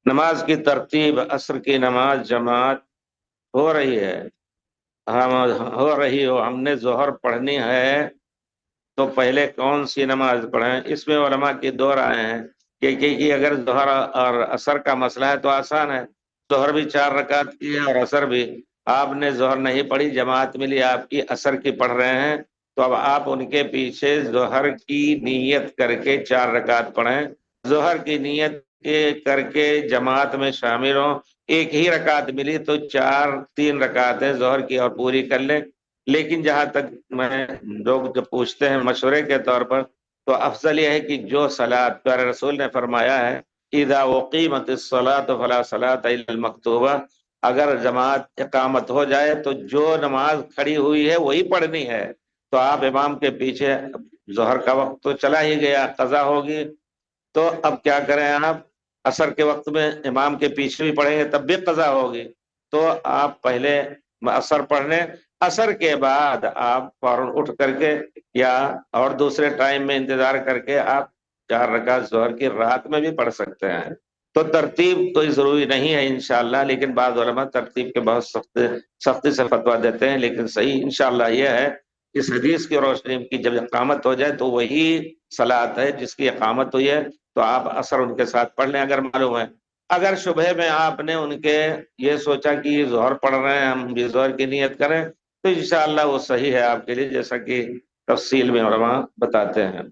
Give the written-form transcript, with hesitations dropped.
نماز کی ترتیب: عصر کی نماز جماعت ہو رہی ہے، ہم ہو رہی ہو، ہم نے ظہر پڑھنی ہے تو پہلے کون سی نماز پڑھیں؟ اس میں علماء کی دو رائے ہیں کہ اگر ظہر اور عصر کا مسئلہ ہے تو آسان ہے، ظہر بھی 4 رکعت کی ہے اور عصر بھی۔ آپ نے ظہر نہیں پڑھی، جماعت ملی آپ کی، عصر کی پڑھ رہے ہیں، تو اب آپ ان کے پیچھے ظہر کی نیت کر کے 4 رکعت پڑھیں، ظہر کی نیت کر کے جماعت میں شامل ہوں، ایک ہی رکعت ملی تو 3 رکعتیں ظہر کی اور پوری کر لیں۔ لیکن جہاں تک میں لوگ جو پوچھتے ہیں مشورے کے طور پر، تو افضل یہ ہے کہ جو صلاۃ پیارے رسول نے فرمایا ہے اذا اقیمت الصلاۃ فلا صلاۃ الا المکتوبہ، اگر جماعت اقامت ہو جائے تو جو نماز کھڑی ہوئی ہے وہی پڑھنی ہے۔ تو آپ امام کے پیچھے، ظہر کا وقت تو چلا ہی گیا، قضا ہوگی، تو اب کیا کریں آپ؟ عصر کے وقت میں امام کے پیچھے بھی پڑھیں گے تب بھی قضا ہوگی، تو آپ پہلے عصر پڑھ لیں، عصر کے بعد آپ فوراً اٹھ کر کے یا اور دوسرے ٹائم میں انتظار کر کے آپ 4 رکعت ظہر کی رات میں بھی پڑھ سکتے ہیں۔ تو ترتیب کوئی ضروری نہیں ہے انشاءاللہ، لیکن بعض علماء ترتیب کے بہت سختی سے فتویٰ دیتے ہیں، لیکن صحیح انشاءاللہ یہ ہے اس حدیث کی روشنی کی جب اقامت ہو جائے تو وہی صلاۃ ہے جس کی اقامت ہوئی ہے، تو آپ عصر ان کے ساتھ پڑھ لیں اگر معلوم ہے۔ اگر شبہ میں آپ نے ان کے یہ سوچا کہ یہ ظہر پڑھ رہے ہیں ہم بھی ظہر کی نیت کریں، تو انشاءاللہ وہ صحیح ہے آپ کے لیے، جیسا کہ تفصیل میں علماء بتاتے ہیں۔